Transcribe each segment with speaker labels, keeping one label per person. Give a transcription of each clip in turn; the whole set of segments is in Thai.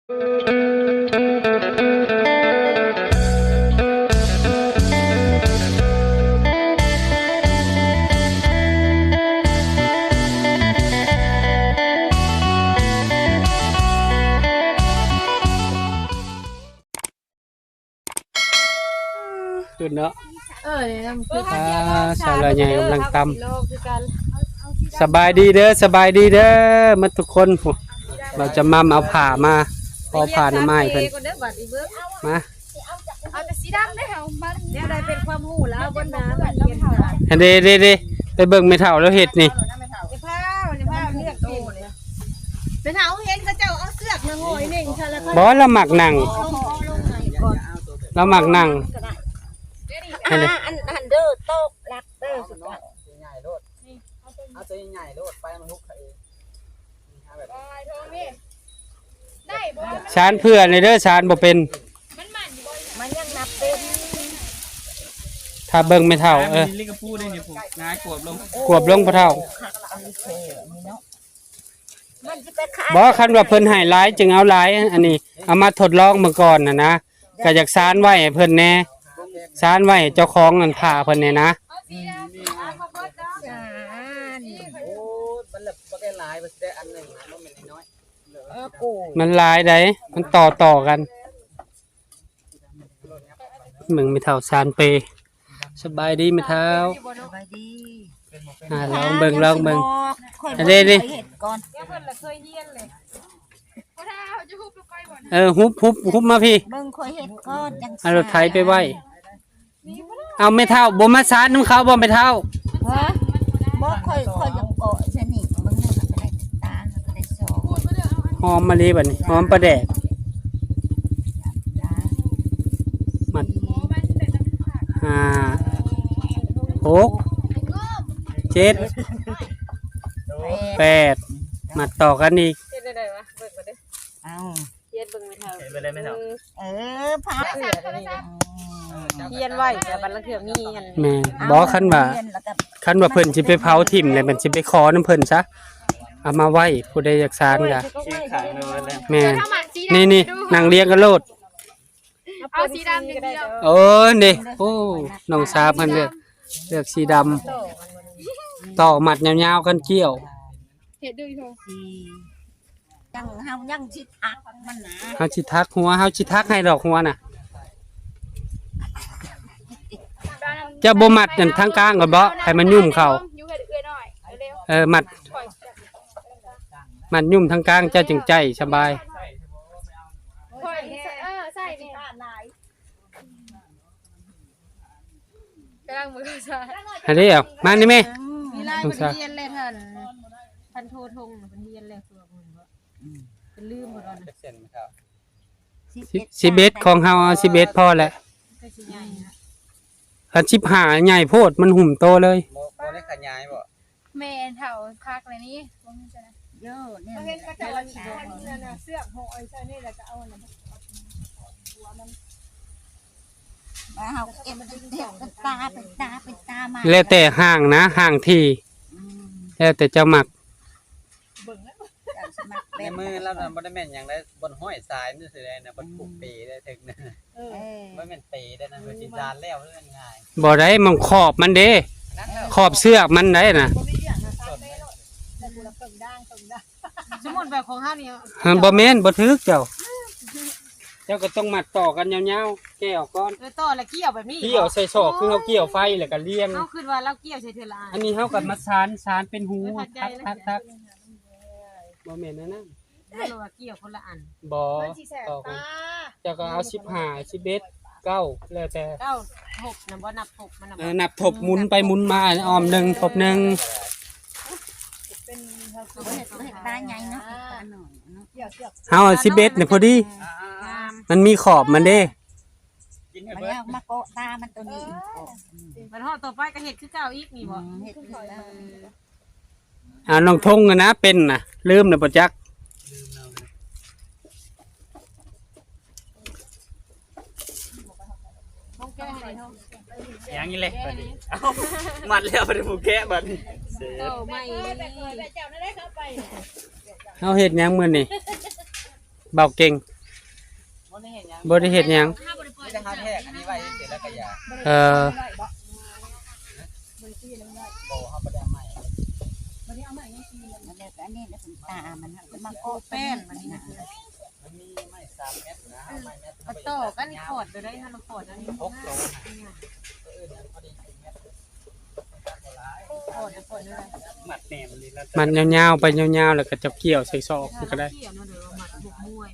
Speaker 1: ขึ้นเนาะ
Speaker 2: เนี่ยน้ำพริก
Speaker 1: สาวใหญ่กำลังตำสบายดีเด้อสบายดีเด้อมาทุกคนเราจะมาเอาผ่ามาพอผ่าหน้าไม้เพิ่นมา
Speaker 2: เอาแต่สีดำได้เหรอมันเนี่ยได้เป็นความหูแล้วบนน้ำแบบเย็นค่ะ
Speaker 1: เด้ไปเบิ่งไม่เท่าแล้วเห็ดนี่
Speaker 2: ผ้าเลือกโตเลยเป็นเท้าเห็นเขาเจ้าเอาเสือกมาโง่ยหนึ่งใช่แล้ว
Speaker 1: บอสเราหมักหนังเราหมักหนัง
Speaker 2: อันเดอร์โต๊ะรักเดอร์สุดยอด
Speaker 3: ใหญ่โลดเอาตัวใหญ่โลดไปมันลุกเอง
Speaker 1: ชานเพื่อนเลยเด้อชานบ่เป็น
Speaker 2: มันยังนับเป็น
Speaker 1: ถ้าเบิ่งไม่เท่า
Speaker 3: ลิกพูดได้เนี่ยผมง่ายกวบ
Speaker 1: ลงพอเท่าบ่คันว่าเพิ่นให้หลายจึงเอาหลายอันนี้เอามาทดลองมาก่อนนะก็อยากซานไว้ให้เพิ่นแน่ซานไว้เจ้าของนั่นผ่าเพิ่นแน่นะมันหลายได้มันต่อกันมึงไม่เท่าซานเปสบายดีไหมเท้าลองเบิ่งเด้ฮุบมาพี่
Speaker 2: เบิ่งค่อยเห็ดก้อนจัง
Speaker 1: เอารถไถไปไว้เอาไม่เท่าบ่มาซานน้ำเขาบ่ไม่เท่า
Speaker 2: บ่ค่อยยังเกาะซะนี่มึงน่ะไปตาไปสอง
Speaker 1: หอมมะลิบัดนี้หอมปลาแดกมัด6 7 8มัดต่อกันอีก
Speaker 2: เย็นเบิ่งไม่เท่า
Speaker 3: ไม่เท่า
Speaker 2: พาเฮียนไว้แต่บัดละเทื่อมีอัน
Speaker 1: แม่บ่คันว่าเพิ่นสิไปเผาถิ่มเลยมันสิไปขอน้ำเพิ่นซะเอามาไว้ผู้ใดอยากซานก็แม่นี่นั่งเลี้ยงกันโลด
Speaker 2: เอาสีดำอย่างเดียว
Speaker 1: นี่โอ้น้องสาวเพิ่นเลือกสีดำต่อมัดยาวๆกันเกี่ยว
Speaker 2: เฮ็ดด้วยโธ่ยังสิทักมันนะ
Speaker 1: เฮาสิทักหัวเฮาสิทักให้ดอกหัวน่ะจะบ่มัดอันทางกลางก่อนบ่ให้มันยุ่มเข้ามัดยุ่มทางกลางเจ้าจึงใจสบาย
Speaker 2: ใส่นี่กำลังมือใส่
Speaker 1: อันนี้เอามานี่แม่
Speaker 2: มีลายเป็นเฮียนเลยท่านโททงเป็นเฮียนเลยตัวมึงเป็นลืมหมดแล้ว
Speaker 1: นะ11ของเฮา11พอแหละคัน15ใหญ่โพดมันหุ่มโตเลย
Speaker 3: บ่ได้ขยายบ่
Speaker 2: แม่เฒ่าพักเลยนี่บ่มีจังเยอะเนี่ยเห็นก็จะว่าเสื้อห่อใส่นี่แล้วก็เอาอันนั้นหัวมันเฮาเอ็มเป็นตามา
Speaker 1: แล้วแต่ห่างนะห่างที่แล้วแต่เจ้ามัก
Speaker 3: ในมือเราบ่ได้แม่นหยังได้บนห้อยสายนี่สิได้นะบ่ผูกปีได้ถึงนะบ่แม่นปีได้นะคือสิจานแล้วเรื่องง่าย
Speaker 1: บ่ได้มันขอบมันเด้ขอบเสื้อมันได้น่ะ
Speaker 2: สมมุติแบบของเฮานี่
Speaker 1: บ่แม่นบ่ถึกเจ้าก็ต้องมัดต่อกันยาวๆแก้วก่อน
Speaker 2: ต่อแล้วเกี่ยวแบบนี้
Speaker 1: เกี่ยวใส่ศอกคือเฮาเกี่ยวไฟแล้วก็เลี้ยง
Speaker 2: เฮาคิดว่าเราเกี่ยวใส่เทื่อละ
Speaker 1: อันนี้เฮาก็มาสานเป็นหูทักบ่แม่นนั่นน่ะ
Speaker 2: เราว่าเกี่ยวคนละอัน
Speaker 1: บ่ต่อกันเจ้าก็เอา15 11 9แล้วแต่
Speaker 2: 9 6นำบ่นับ6มัน
Speaker 1: นับทบหมุนไปหมุนมาอ้อม1ทบ1
Speaker 2: เป็นตาใหญ่เนาะ
Speaker 1: เฮา11นี่พอดีมันมีขอบมันเด้
Speaker 2: มันเอามาโกะตามันตัวนี้มันฮอดต่อไปก็เฮ็ดคือเก่าอีกนี่บ่เฮ็ดคือ
Speaker 1: น้องทงนะเป็นน่ะลืมน่ะบ่จัก
Speaker 3: อย่างนี้เลยมัดแล้วไปผูกแกะบัดนี้
Speaker 2: ไม่
Speaker 1: เฮาเฮ็ดหยังมื้อนี้เบาเก่ง
Speaker 3: บ่ได้เห็นหยัง
Speaker 1: บ่ได้เฮ็ดหยัง
Speaker 3: ไม่ได้หาแทกอันนี้ไว้เสร็จแล้วก็อย่า
Speaker 1: เออ
Speaker 3: โบเฮาบ่ได้ใหม่
Speaker 2: มันเด็กอันนี้แล้วตามันมาโกแป้นมันนี่นะ
Speaker 3: มันมีไม้3เมตรนะไม้เมตร
Speaker 2: มาโตกันขอดได้ฮันขอดอันนี้
Speaker 3: 6โลพอดีเมตร
Speaker 2: ขอดขอดเลย
Speaker 3: หมัดแหนมนี่แล้ว
Speaker 1: มันยาวๆไปยาวๆแล้วก็จับเกี่ยวใส่ซอกมันก็ได้
Speaker 2: เกี่ยวเนาะเดี๋ยวหมัดบุกมวย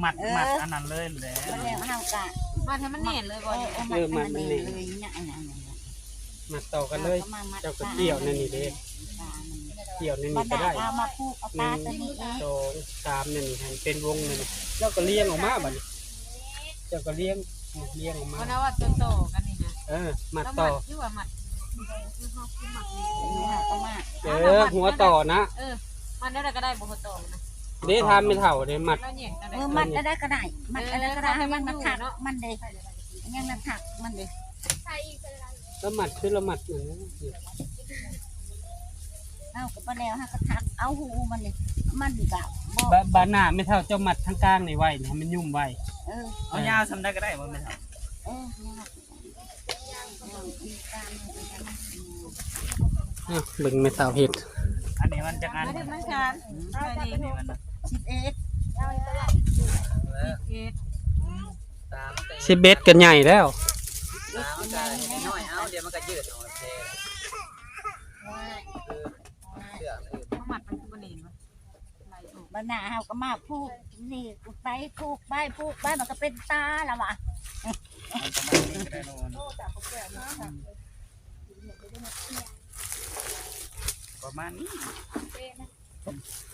Speaker 3: หมัดอันนั้นเลยแหละ
Speaker 2: มันแล้วเฮากะมาให้มันแน่นเลยบ่มันเลยเนี่ยอันนั้น
Speaker 1: มาต่อกันเลยเจ้าก็เกี่ยวนั่นนี่เด้เกี่ยวนั่นนี่ก็ได้
Speaker 2: เอามาพูกเอาปลาตัวนี้เอง
Speaker 1: 2 3นั่นนี่ให้เป็นวงนั่นนี่เจ้าก็เลี้ยงออกมาบัดนี้เจ้าก็เลี้ยงออกมา
Speaker 2: เพราะว่าโตกันนี่นะ
Speaker 1: มาต่อ
Speaker 2: ชื่อว่าหมัด
Speaker 1: หัวต่อนะ
Speaker 2: มันได้ก็ได้บ่โตนะ
Speaker 1: เด้ทำไม่เท่าเด้มัด
Speaker 2: มันได้ก็ได้มันอะไรก็ได้ให้มันถักมันเลยยังมันถักมันเลย
Speaker 1: แล้วมัดคือละมัดนั่นนะ
Speaker 2: เอาก็ไปแล้วฮะก็ถักเอาหูมันเลยมันกับบ
Speaker 1: าหน้าไม่เท่าเจ้ามัดทั้งกลางนี่ไว้ให้มันยุ่มไว้
Speaker 3: เอายาวทำได้ก็ได้บ่แม่น
Speaker 1: เบิ่งไม่เท่าเฮ็ด
Speaker 3: อันนี้มันจักอัน
Speaker 2: ไม่ได้มันการอันนี้มัน
Speaker 1: 11กันใหญ่แล้ว
Speaker 3: น้อยเอาเดี๋ยวมันก็ยืดออกเทเสื้อมัน
Speaker 2: หมัดมันคือบ่เห็นว่าบ้านหน้าเฮาก็มาพูกนี่ไปพูกไปมันก็เป็นตาละว่ะ
Speaker 3: ประมาณนี้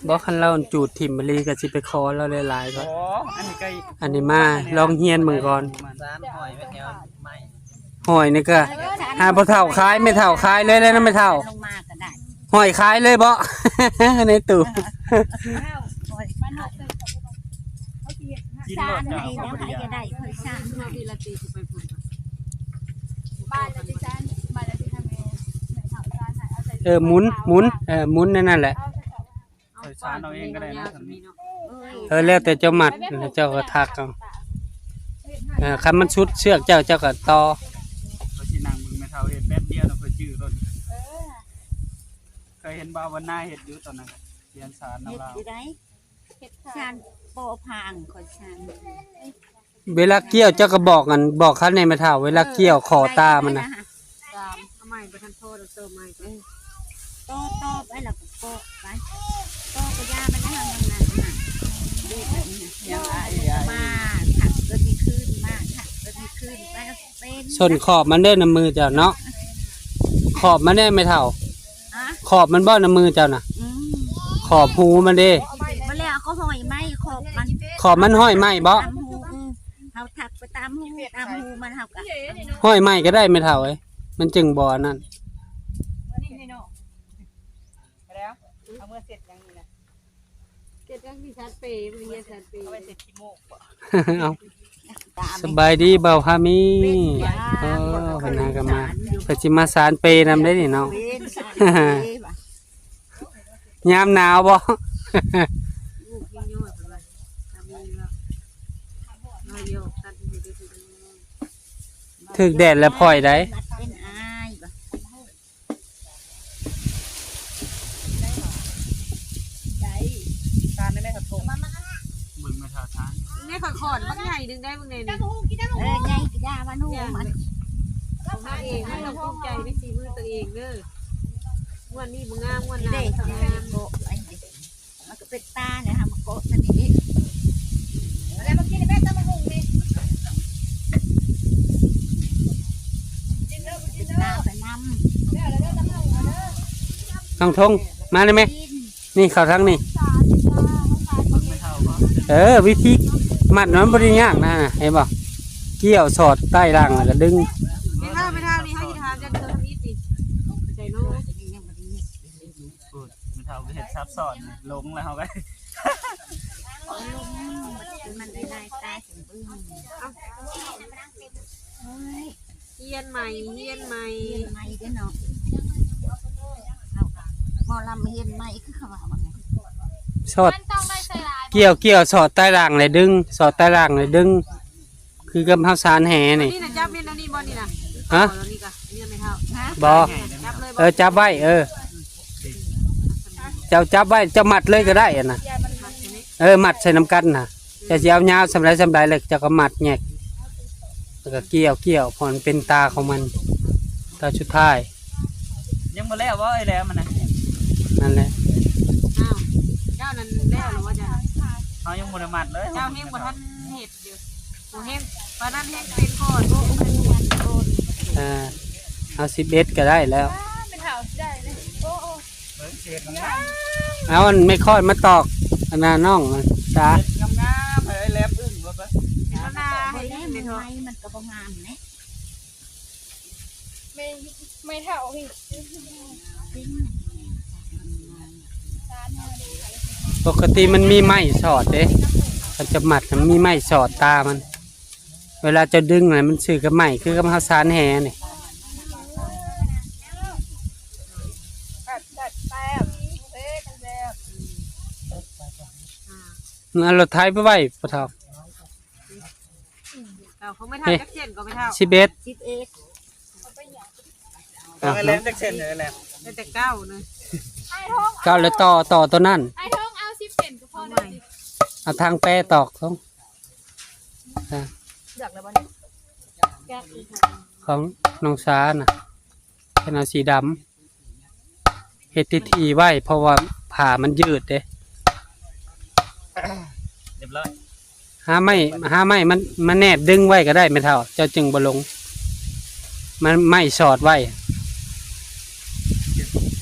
Speaker 1: บ่คันเราจูดถิ่มมะลีก็สิไปขอเราหลายๆก่อน
Speaker 3: อ๋ออันนี้ก็
Speaker 1: อันนี้มาลองเฮียนเบิ่งก่อน
Speaker 3: 3หอยไว้แถวไม้
Speaker 1: หอยนี่ก็หาบ่เท่าขายไม่เท่าขายเลยแล้วนะไม่เท่า
Speaker 2: ลงมาก็ได้
Speaker 1: หอยขายเลยบ่ ในตู้
Speaker 3: กิน
Speaker 2: สาร
Speaker 3: ร
Speaker 2: ให้
Speaker 3: ส
Speaker 2: แล้ว
Speaker 3: เจ้า
Speaker 2: ใครจะได้เคยสาร
Speaker 4: ดีละตีไปพุ่น
Speaker 2: บ้านที่ฉันบ้านที่ทำเองถามร้านไหนเอาใส่
Speaker 1: หมุนหมุนนั่นแหละ
Speaker 3: เคยสารเอาเองก็ได้นะ
Speaker 1: แล้วแต่เจ้ามัดแล้วเจ้าก็ทักเอาคันมันชุดเชือกเจ้าก็ต่อ
Speaker 3: ก็สินั่งมึงไม่เท่าเฮ็ดแป๊บเดียวเนาะเพิ่นจื้อรถเคยเห็นบ่าววันหน้าเฮ็ดอยู่ตอนนั้นเรียนสาร
Speaker 2: เห็ด
Speaker 3: นำลาว
Speaker 2: อยู่ไหนชานโปพางคอยชาน
Speaker 1: เวลาเกี่ยวเจ้าก็บอกกันบอกคันในไม่เท่าเวลาเกี่ยวขอตามันน่ะ
Speaker 4: ตามทำไมประทันโทษเติมใหม่ก็
Speaker 2: โตไปแล้วก็โปไปโตก็ยามันนะมันน่ะดีแบบนี้มาถักก็มีขึ้นมาถักก็มีขึ้นไปเป็น
Speaker 1: ส่วนขอบมันเด้อน้ำมือเจ้าเนาะขอบมันได้ไม่เท่า
Speaker 2: ฮะ
Speaker 1: ขอบมันบ่น้ำมือเจ้าน่ะขอบหูมันเด้
Speaker 2: มาแล้วเขาหอยไม้ขอบมัน
Speaker 1: ขอบมันห้อยไม้บ่
Speaker 2: ตามหูเขาถักไปตามหูมันเขากะ
Speaker 1: ห้อยไม้ก็ได้ไม่เท่าเอ้ยมันจึงบ่นั่น
Speaker 3: แล้วเอาเมื่อเสร็จยังนี่นะ
Speaker 4: เกิดที่ชัดเปย์มันเรียนชัดเปย์
Speaker 3: เอาไปเสร็จขี้โมกบ่
Speaker 1: เอาสบายดีเบาพามีพนาก็มาเพิ่นสิมาสารเปนำได้นี่เนาะ ยามหนาวบ่
Speaker 4: ลูกยิ่งย่อยไปทำมีแล้วน้อยโยกตัดอยู่ดีๆ
Speaker 1: ถึกแดดแล้วพ่อยได้
Speaker 2: เป็นอายบ่
Speaker 3: การได้ไหมครับผมมึงไม่เท่าทาน
Speaker 4: นี่ขอดบักใหญ่ดึงได้บักเนน
Speaker 2: ไงกิยามันหูมัน
Speaker 4: ของเราเองเราภูมิใจในฝีมือตัวเองเด้อวันนี้มึงงามวันไหน
Speaker 2: เด็ก
Speaker 4: ทำงาน
Speaker 2: โกะมันก็เป็นตาเนี่ยค่ะมันโกะมันนี่อะไรเมื่อกี้ในแม่ตามันหุงนี่ตาไปนำ
Speaker 1: น้องทงมาได้ไหมนี่เข้าทางนี่
Speaker 3: ไม่เท่าบ่
Speaker 1: วิธีมัดมันบ่ได้ยากนะเห็นบ่เกี่ยวสอดใต้ร่างแล้วก็ดึง
Speaker 4: ไม่เท่านี่ให้ทานจะเติมนิดดิใจโน้
Speaker 3: พูดไม่เท่าก็เฮ็ดซับซ้อนลงแล้วเฮาก็
Speaker 2: มันได้ลายตาถึงบึ้งเฮ้ย
Speaker 4: เฮียนใหม่เฮียนใหม่
Speaker 2: เฮียนใหม่ด้วยเนาะหมอลำเฮียนใหม่คือเขาว่าไง
Speaker 1: สอดเกี่ยวสอดใต้รางเลยดึงสอดใต้รางเลยดึง คือกำเฮาสารแหนี่
Speaker 4: นี่นะจับเม็ดอันนี้บ่นี่นะ
Speaker 1: ฮะ
Speaker 4: นี่ก็นี่ไม่เท่า
Speaker 1: บ่
Speaker 4: จับเลยบ่
Speaker 1: จับไว้เจ้าจับไว้เจ้ามัดเลยก็ได้อะนะมัดใส่น้ำกันน่ะจะสิเอายาวสำไรเลยเจ้าก็มัดแยกแล้วก็เกี่ยวพอมันเป็นตาของมันตาสุดท้าย
Speaker 3: ยังบ่แล้วว่าไอ้แล้วมันน่ะ
Speaker 1: นั่นแหละ
Speaker 4: อ้าวเจ้านั่นแล้วหรือว่าจะ
Speaker 3: เฮายังบ่ได้มัดเลย
Speaker 4: เจ้าเฮงบ่ทันเฮ็ดอยู่บ่เฮงปานนั้นเฮงเป็นก่อนบ่เป็นก่อน
Speaker 1: เอา11ก็ได้แล้ว
Speaker 2: เป็นเห่าได้เลยโอ้
Speaker 3: เบิ่งเศษงาม
Speaker 1: เอามันไม่ค่อยมาตอกอันน่ะน้องจ้า
Speaker 3: ๆงามๆเอ้ยแลบอึ้งบ่ปะ
Speaker 4: แล้วนาให้
Speaker 2: ได้
Speaker 4: นี่
Speaker 2: มั
Speaker 4: ไม่
Speaker 2: น
Speaker 4: เท่า
Speaker 2: มันก็บ่งามนะไม่เท่าพี่
Speaker 1: ปกติมันมีไม้สอดเด้มันจะมัดมันมีไม้สอดตามัน เวลาจะดึงอะไรมันสื่อกับไม้คือกับเฮาสารแหนี่
Speaker 2: จัดแซ่บเฮ้กันแซ่บ
Speaker 1: เอารถไถไปไว้ปะเฒ่า
Speaker 4: เขาไม่เท่าจักเส้นก็ไม่เท่า
Speaker 1: 11
Speaker 2: ชิดเอก
Speaker 3: เอาไอ้แลมจักเส้นเด้อแลม
Speaker 4: แต่เก้านะ
Speaker 1: ก้าวแล้วต่อตัวนั่น
Speaker 2: ไอ้ท้องเอา10เซนก็พอได้
Speaker 1: เอาทางแปรตอกของ
Speaker 2: อยากแล้วบ่เนี่ย
Speaker 1: ของน้องสาน่ะเป็นเอาสีดำเฮ็ดทีไว้เพราะว่าผ่ามันยืดเด้
Speaker 3: เรียบร้อย
Speaker 1: หาไม่มันแนบดึงไว้ก็ได้ไม่เท่าเจ้าจึงบ่ลง มันไม่สอดไว้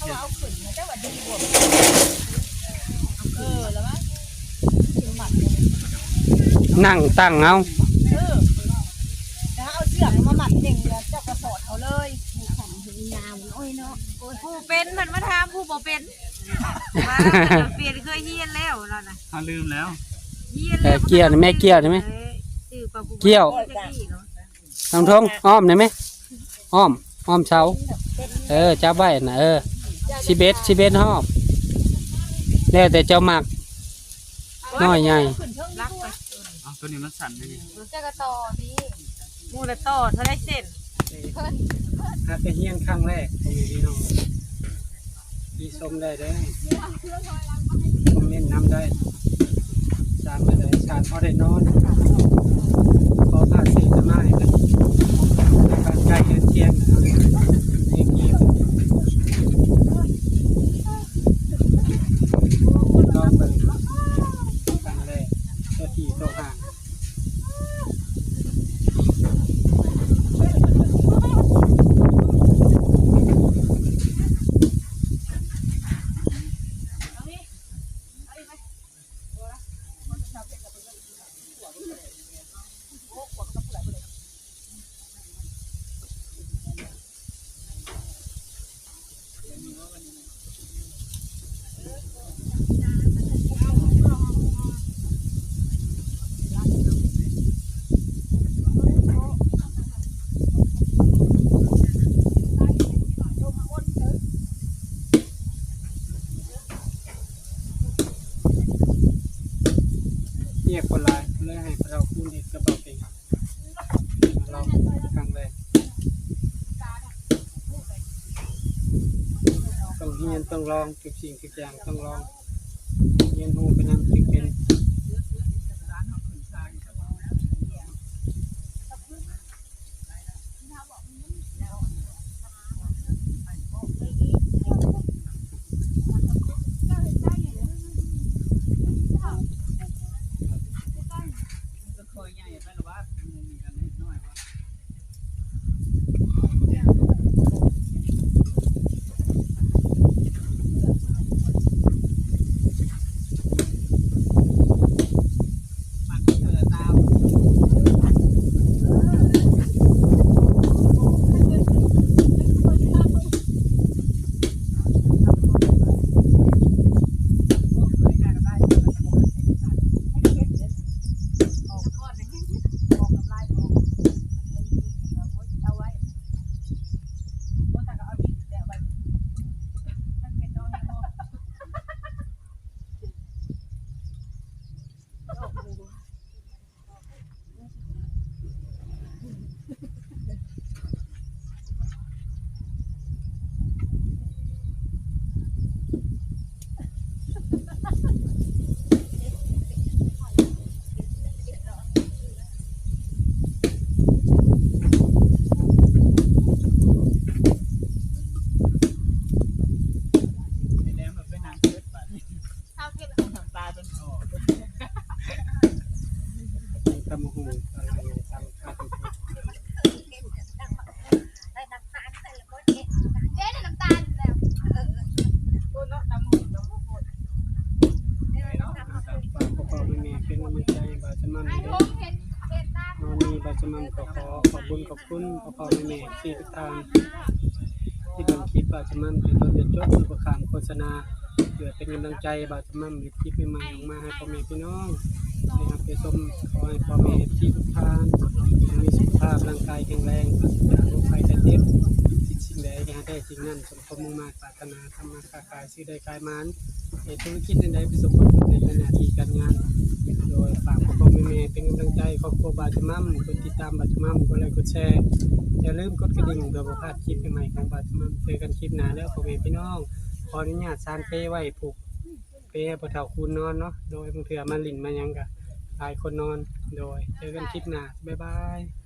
Speaker 2: เอาขึ้นมันจะว่าดีกว่าแล้วมั้ง
Speaker 1: นั่งตั้งเอา
Speaker 2: แล้วเอาเสือกมาหมัดเด้งแล้วเจ้าก็สอดเขาเลยสั่นถึงยาวโอ้ยเนาะ
Speaker 4: ผู้เป็นมันมาถามผู้บ่เป็นมาเปลี่ยนเคยเฮียนแล้วนั่นน่ะ
Speaker 3: เฮาลืมแล้ว
Speaker 4: เฮียนแล้ว
Speaker 1: เกี่ยวนี่แม่เกี่ยวนี่ไหม เกี่ยว น้องทงอ้อมได้ไหมอ้อมเสาจับไว้น่ะ11ห้อมแล้วแต่เจ้ามักน้อยใหญ่
Speaker 4: รักไป
Speaker 3: เอาตัวนี้มันสั่นเลยดิ
Speaker 2: เจ้าก็ต่อดี
Speaker 4: มูละต่อเท่าไรเส้น
Speaker 2: เพิ่น
Speaker 1: ถ้าไปเฮียนครั้งแรกของพี่น้องพี่ชมได้เด้อคอมเมนต์นำได้สารมาได้สารพอได้นอนขอผ่าสีจะมาให้กันการใกล้เดือนเที่ยงเอกกี้ลองเบิ่งครั้งแรกตัวที่ตัวห่าง เรียกคนร้ายเลยให้เราคูณเห็ดกระเป๋าเองเราครั้งแรกต้องเฮียนต้องลองทุกสิ่งทุกอย่างต้องลองเฮียนหูเป็นนั่งถึงเป็น กินตำหูอะไรตำข้าวตำเป็ด
Speaker 2: ได้น้ำตาลใส่แล้วก็เจ๊ได้น้ำตาลแล้วตัวเนาะตำหูแล้วก็หมด
Speaker 1: ฝากพ่อแม่เป็นกำลังใจบาสมัน
Speaker 2: ไอ้
Speaker 1: เด้
Speaker 2: โฮ
Speaker 1: อ
Speaker 2: มเห็นตาม
Speaker 1: นอนมีบาสมันก็ขอขอบคุณพ่อแม่ที่ทุกทางที่เบิ่งคลิปบาสมันเป็นต้นจนจบสุขภาพโฆษณาเพื่อเป็นกำลังใจบาสมันมีคลิปใหม่ๆออกมาให้พ่อแม่พี่น้องนะครับไปชมขอให้พ่อแม่ที่ทุกทางมีสุขภาพร่างกายแข็งแรงจากโรคภัยไข้เจ็บสิ่งใดที่ได้สิ่งนั้นสมความมุ่งมั่นปรารถนาทำมาค้าขายซื้อได้ขายมันในธุรกิจใดประสบความสำเร็จในหน้าที่การงานโดยฝากพ่อแม่เป็นกำลังใจครอบครัวบาจมัมกดติดตามบาจมัมกดไลค์กดแชร์อย่าลืมกดกระดิ่งเพื่อบ่พลาดคลิปใหม่ๆของบาจมัมเจอกันคลิปหน้าแล้วพ่อแม่พี่น้องขออนุญาตซานเป้ไว้ผูกเป้ให้พ่อเฒ่าคูณนอนเนาะโดยบางเทื่อมาลิ้นมาหยังก็หลายคนนอนโดยเจอกันคลิปหน้าบ๊ายบาย